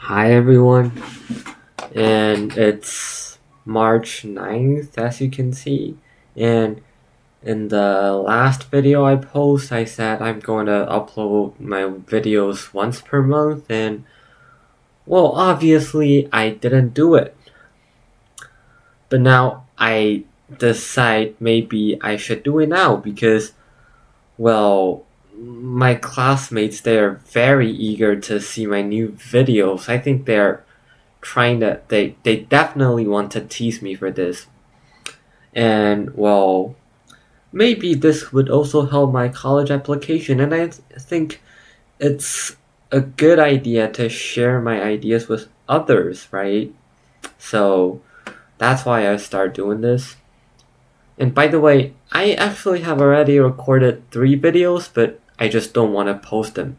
Hi everyone, and it's March 9th as you can see. And in the last video I posted, I said I'm going to upload my videos once per month, and well, obviously I didn't do it. But now I decide maybe I should do it now because, well, my classmates, they're very eager to see my new videos. I think they're trying to they definitely want to tease me for this. And well, maybe this would also help my college application, and I think it's a good idea to share my ideas with others, right? So that's why I start doing this. And by the way, I actually have already recorded 3 videos, but I just don't want to post them.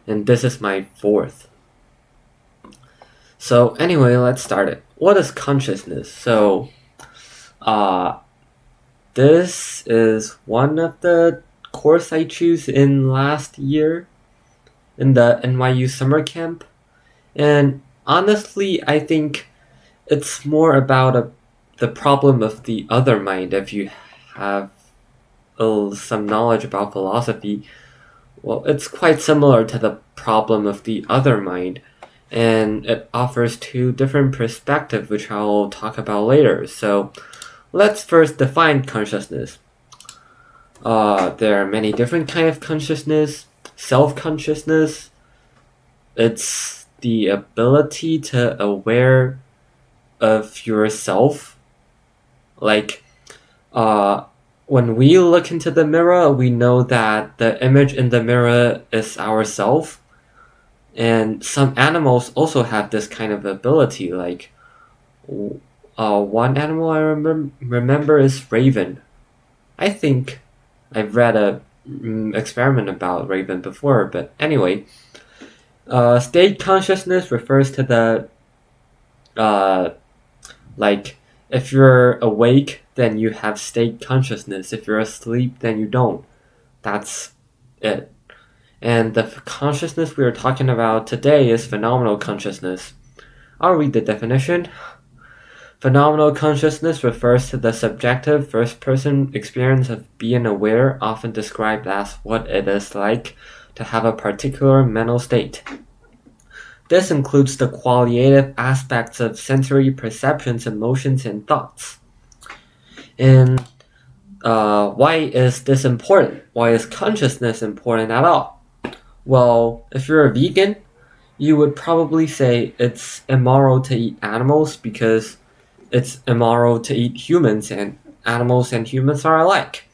And this is my fourth. So anyway, let's start it. What is consciousness? Uh, this is one of the course I choose in last year in the NYU summer camp. And honestly, I think it's more about the problem of the other mind. If you have some knowledge about philosophy, well, it's quite similar to the problem of the other mind. And it offers 2 different perspectives, which I'll talk about later. So let's first define consciousness. There are many different kind of consciousness. Self-consciousness, it's the ability to aware of yourself. Like, when we look into the mirror, we know that the image in the mirror is ourself. And some animals also have this kind of ability. Like, one animal I remember is raven. I think I've read a experiment about raven before, but anyway, state consciousness refers to the uh, like if you're awake, then you have state consciousness. If you're asleep, then you don't. That's it. And the consciousness we are talking about today is phenomenal consciousness. I'll read the definition. Phenomenal consciousness refers to the subjective first-person experience of being aware, often described as what it is like to have a particular mental state. This includes the qualitative aspects of sensory perceptions, emotions, and thoughts. And why is this important? Why is consciousness important at all? Well, if you're a vegan, you would probably say it's immoral to eat animals because it's immoral to eat humans, and animals and humans are alike.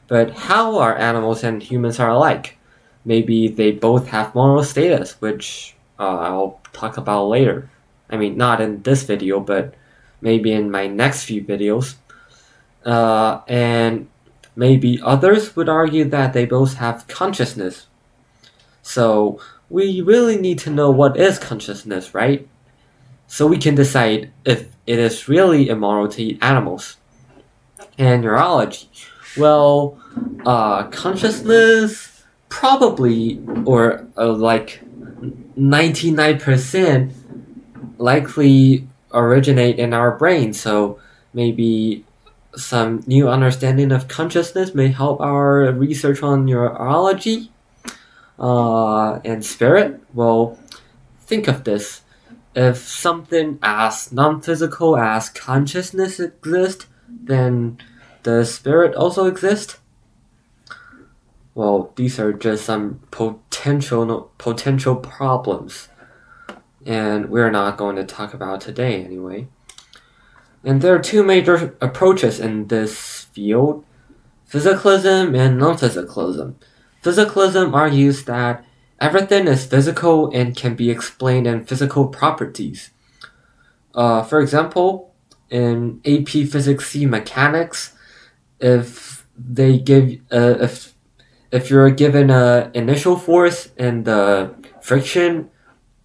But how are animals and humans are alike? Maybe they both have moral status, which I'll talk about later. I mean, not in this video, but maybe in my next few videos. And maybe others would argue that they both have consciousness. So we really need to know what is consciousness, right? So we can decide if it is really immoral to eat animals. And neurology. Well, consciousness probably, or like 99% likely originate in our brain. So maybe some new understanding of consciousness may help our research on neurology and spirit. Well, think of this. If something as non-physical as consciousness exists, then does spirit also exist? Well, these are just some potential problems, and we're not going to talk about today anyway. And there are 2 major approaches in this field: physicalism and non-physicalism. Physicalism argues that everything is physical and can be explained in physical properties. For example, in AP Physics C Mechanics, if they give if you're given a initial force and the friction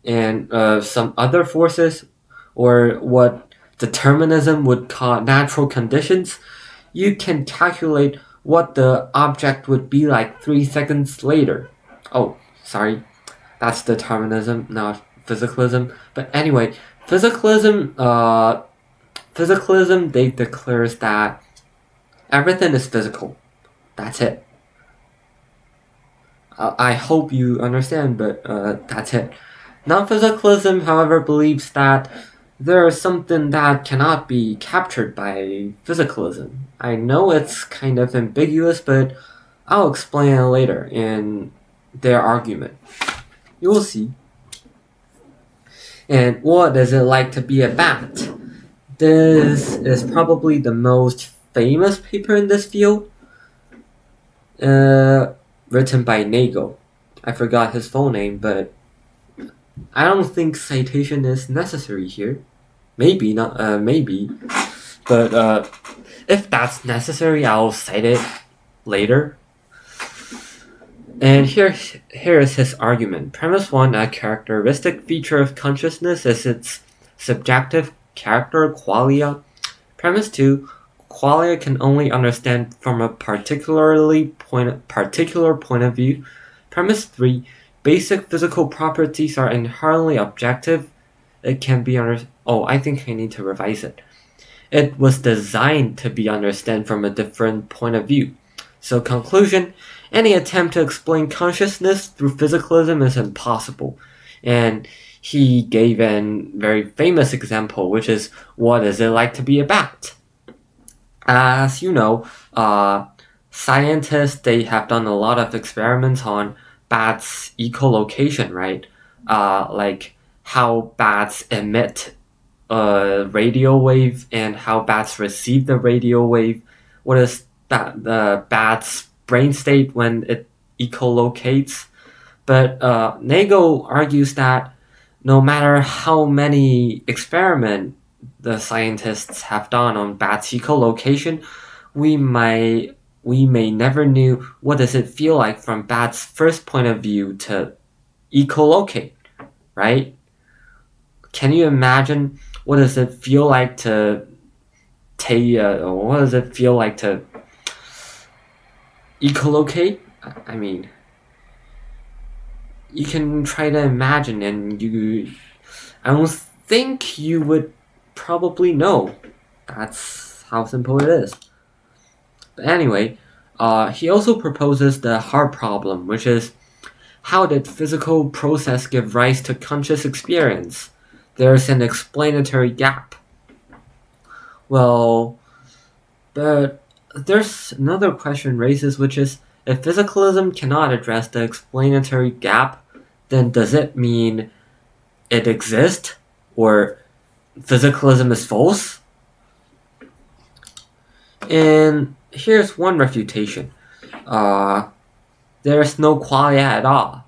and some other forces, or what determinism would call natural conditions, you can calculate what the object would be like 3 seconds later. Oh, sorry, that's determinism, not physicalism. But anyway, physicalism, they declares that everything is physical. That's it. I hope you understand, but that's it. Non-physicalism, however, believes that there is something that cannot be captured by physicalism. I know it's kind of ambiguous, but I'll explain it later in their argument. You will see. And what is it like to be a bat? This is probably the most famous paper in this field, written by Nagel. I forgot his full name, but I don't think citation is necessary here. Maybe not. Maybe, but if that's necessary, I'll cite it later. And here is his argument. Premise 1: a characteristic feature of consciousness is its subjective character, qualia. Premise 2: qualia can only understand from a particular point of view. Premise 3: basic physical properties are inherently objective. It can be I think I need to revise it. It was designed to be understood from a different point of view. So conclusion: any attempt to explain consciousness through physicalism is impossible. And he gave a very famous example, which is, what is it like to be a bat? As you know, scientists, they have done a lot of experiments on bats' echolocation, right? Like how bats emit a radio wave and how bats receive the radio wave. What is the bat's brain state when it echolocates? But Nagel argues that no matter how many experiments the scientists have done on bats' echolocation, we may never knew what does it feel like from bats' first point of view to echolocate, right? Can you imagine what does it feel like to echolocate? I mean, you can try to imagine, and I don't think you would probably know. That's how simple it is. But anyway, he also proposes the hard problem, which is, how did physical process give rise to conscious experience? There's an explanatory gap. Well, but there's another question raises, which is, if physicalism cannot address the explanatory gap, then does it mean it exists, or physicalism is false? And here's one refutation. There is no qualia at all.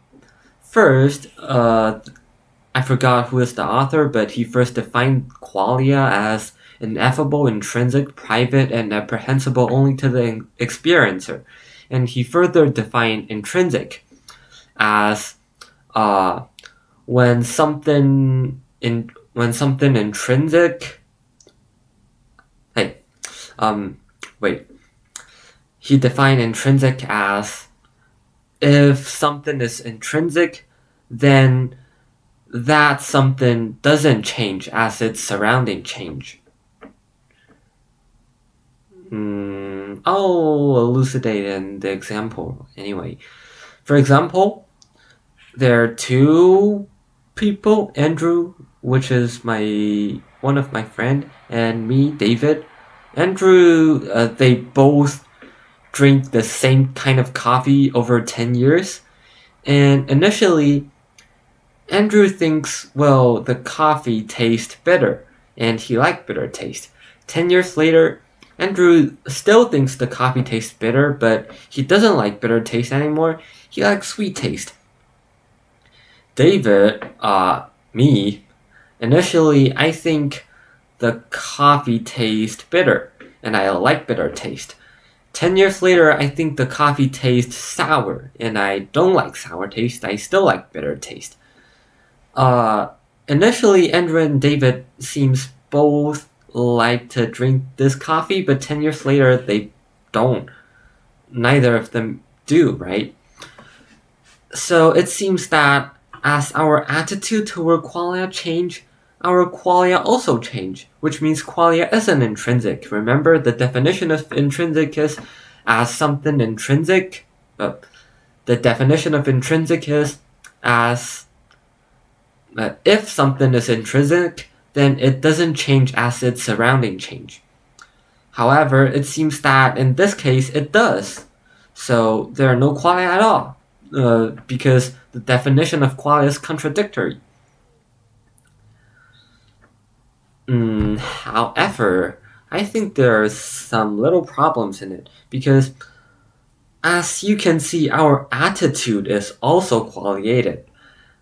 First, I forgot who is the author, but he first defined qualia as ineffable, intrinsic, private, and apprehensible only to the experiencer. And he further defined intrinsic as when something intrinsic. He defined intrinsic as, if something is intrinsic, then that something doesn't change as its surrounding change. I'll elucidate in the example anyway. For example, there are two people, Andrew, which is one of my friend, and me, David. Andrew, they both drink the same kind of coffee over 10 years. And initially, Andrew thinks, well, the coffee tastes bitter, and he liked bitter taste. 10 years later, Andrew still thinks the coffee tastes bitter, but he doesn't like bitter taste anymore. He likes sweet taste. David, me, initially I think the coffee tastes bitter, and I like bitter taste. 10 years later, I think the coffee tastes sour, and I don't like sour taste. I still like bitter taste. Initially, Andrew and David seems both like to drink this coffee, but 10 years later, they don't. Neither of them do, right? So it seems that as our attitude toward qualia change, our qualia also change, which means qualia isn't intrinsic. Remember, the definition of intrinsic is as something intrinsic. The definition of intrinsic is as if something is intrinsic, then it doesn't change as its surrounding change. However, it seems that in this case it does. So there are no qualia at all, because the definition of qualia is contradictory. However, I think there are some little problems in it, because as you can see, our attitude is also qualiated.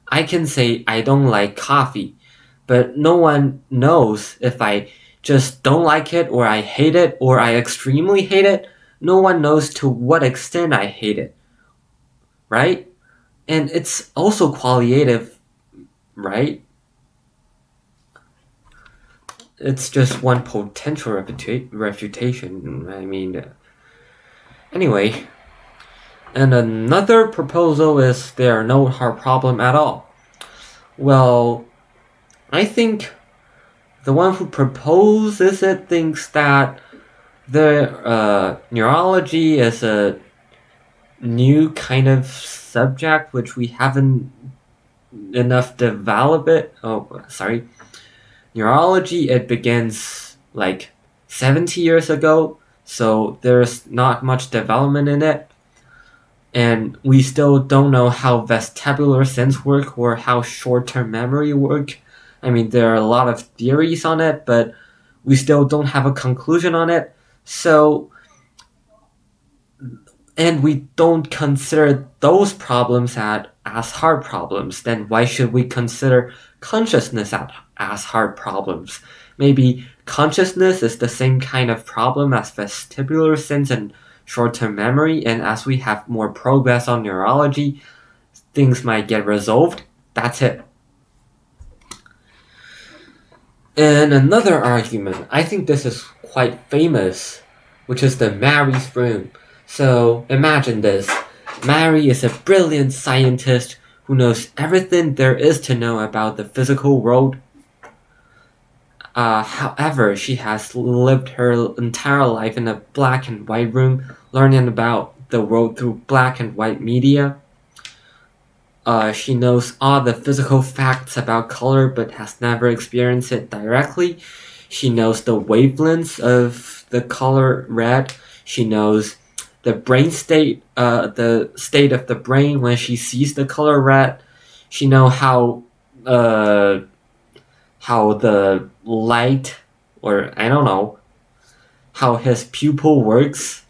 I can say I don't like coffee, but no one knows if I just don't like it, or I hate it, or I extremely hate it. No one knows to what extent I hate it, right? And it's also qualitative, right? It's just one potential refutation. I mean, anyway. And another proposal is there are no hard problem at all. Well, I think the one who proposes it thinks that the neurology is a new kind of subject which we haven't enough developed it. Neurology, it begins like 70 years ago, so there's not much development in it. And we still don't know how vestibular sense work or how short-term memory work. I mean, there are a lot of theories on it, but we still don't have a conclusion on it. So, and we don't consider those problems as hard problems, then why should we consider consciousness as hard problems? Maybe consciousness is the same kind of problem as vestibular sense and short-term memory, and as we have more progress on neurology, things might get resolved. That's it. And another argument, I think this is quite famous, which is the Mary's room. So imagine this. Mary is a brilliant scientist who knows everything there is to know about the physical world. However, she has lived her entire life in a black and white room, learning about the world through black and white media. She knows all the physical facts about color, but has never experienced it directly. She knows the wavelengths of the color red. She knows the brain state, the state of the brain when she sees the color red. She knows how the light, or I don't know, how his pupil works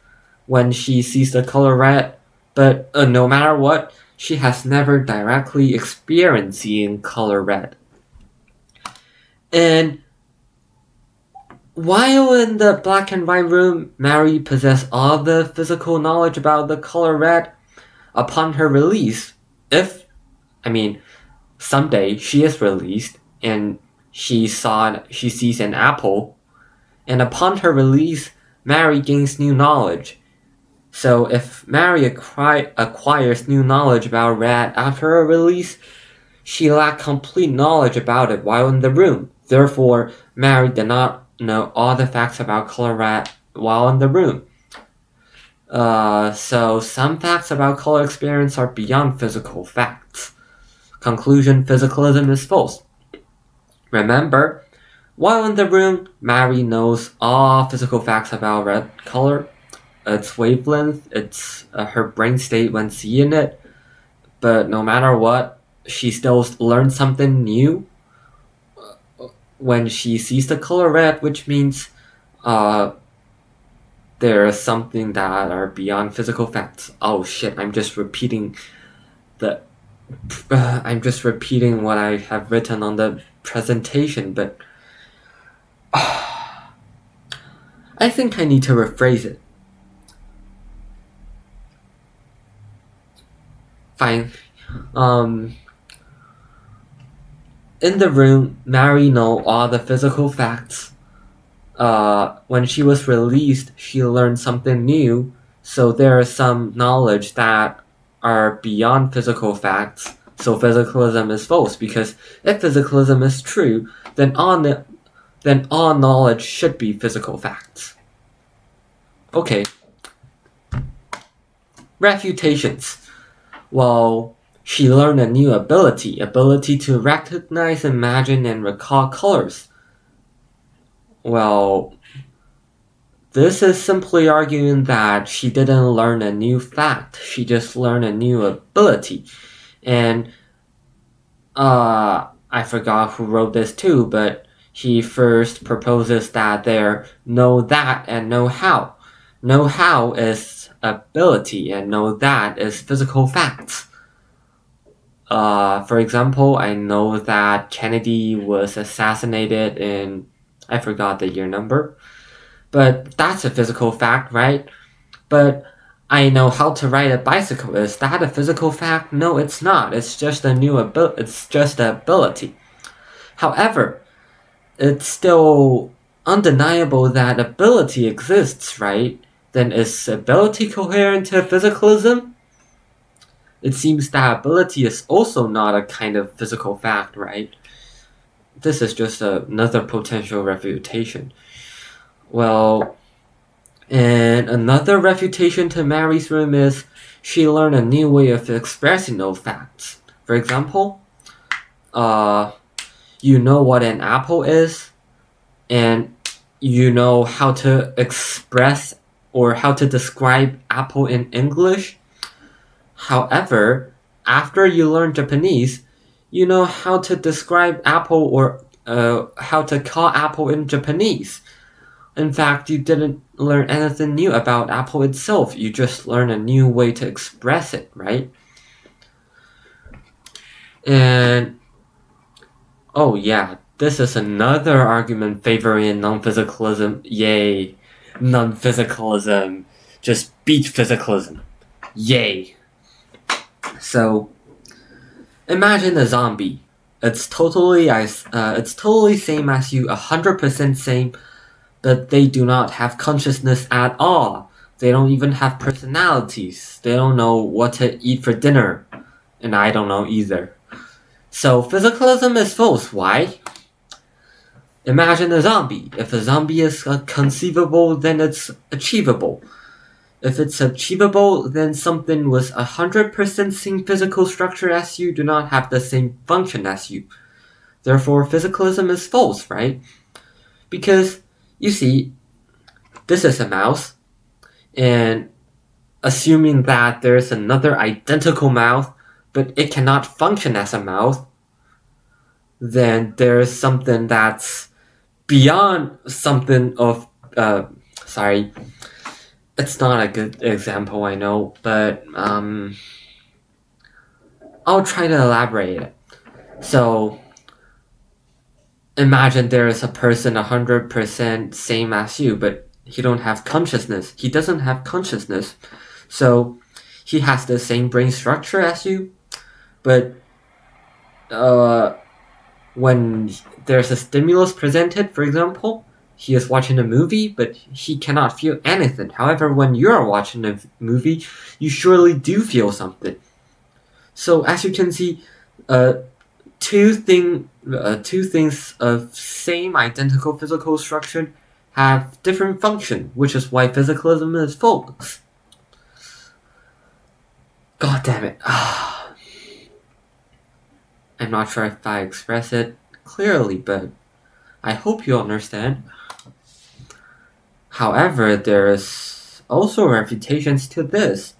when she sees the color red. But no matter what, she has never directly experienced seeing color red. And while in the black and white room, Mary possessed all the physical knowledge about the color red. Upon her release, someday she is released and she sees an apple, and upon her release, Mary gains new knowledge. So if Mary acquires new knowledge about red after her release, she lacked complete knowledge about it while in the room. Therefore, Mary did not know all the facts about color red while in the room. So some facts about color experience are beyond physical facts. Conclusion: physicalism is false. Remember, while in the room, Mary knows all physical facts about red color, its wavelength, its her brain state when seeing it. But no matter what, she still learns something new when she sees the color red, which means there is something that are beyond physical facts. Oh shit! I'm just repeating what I have written on the presentation, but I think I need to rephrase it. Fine. In the room, Mary knows all the physical facts. When she was released, she learned something new, so there is some knowledge that are beyond physical facts, So physicalism is false, because if physicalism is true, then all knowledge should be physical facts. Okay. Refutations. Well, she learned a new ability to recognize, imagine, and recall colors. Well, this is simply arguing that she didn't learn a new fact, she just learned a new ability. And I forgot who wrote this too, but he first proposes that there know that and know how. Know how is ability and know that is physical facts. For example, I know that Kennedy was assassinated in, I forgot the year number, but that's a physical fact, right? But I know how to ride a bicycle. Is that a physical fact? No, it's not. It's just a new ability. It's just an ability. However, it's still undeniable that ability exists, right? Then is ability coherent to physicalism? It seems that ability is also not a kind of physical fact, right? This is just another potential refutation. Well, and another refutation to Mary's room is she learned a new way of expressing those facts. For example, you know what an apple is, and you know how to express or how to describe apple in English. However, after you learn Japanese, you know how to describe apple or how to call apple in Japanese. In fact, you didn't learn anything new about apple itself. You just learned a new way to express it, right? And oh yeah, this is another argument favoring non-physicalism. Yay, non-physicalism. Just beat physicalism. Yay. So, imagine a zombie. It's totally same as you, 100% same, but they do not have consciousness at all. They don't even have personalities. They don't know what to eat for dinner, and I don't know either. So physicalism is false. Why? Imagine a zombie. If a zombie is conceivable, then it's achievable. If it's achievable, then something with 100% same physical structure as you do not have the same function as you. Therefore, physicalism is false, right? Because, you see, this is a mouse, and assuming that there's another identical mouse, but it cannot function as a mouse, then there's something that's beyond something of, it's not a good example, I know, but I'll try to elaborate it. So, imagine there is a person 100% same as you, but he don't have consciousness. He doesn't have consciousness. So, he has the same brain structure as you, but when there's a stimulus presented, for example, he is watching a movie, but he cannot feel anything. However, when you're watching a movie, you surely do feel something. So as you can see, two things of same identical physical structure have different function, which is why physicalism is false. God damn it. I'm not sure if I express it clearly, but I hope you understand. However, there is also refutations to this.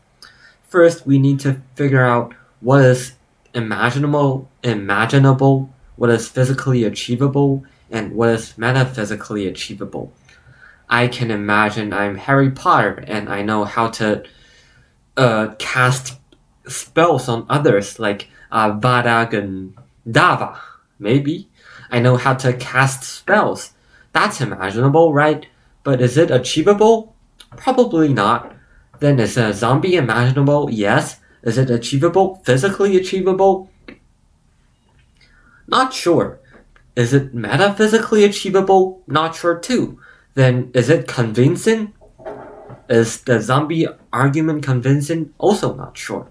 First, we need to figure out what is imaginable, what is physically achievable, and what is metaphysically achievable. I can imagine I'm Harry Potter and I know how to cast spells on others, like Avada Kedavra, maybe. I know how to cast spells. That's imaginable, right? But is it achievable? Probably not. Then is a zombie imaginable? Yes. Is it achievable? Physically achievable? Not sure. Is it metaphysically achievable? Not sure too. Then is it convincing? Is the zombie argument convincing? Also not sure.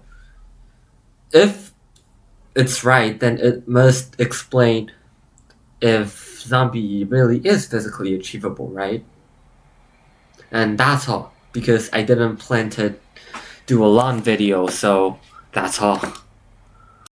If it's right, then it must explain if zombie really is physically achievable, right? And that's all, because I didn't plan to do a long video, so that's all.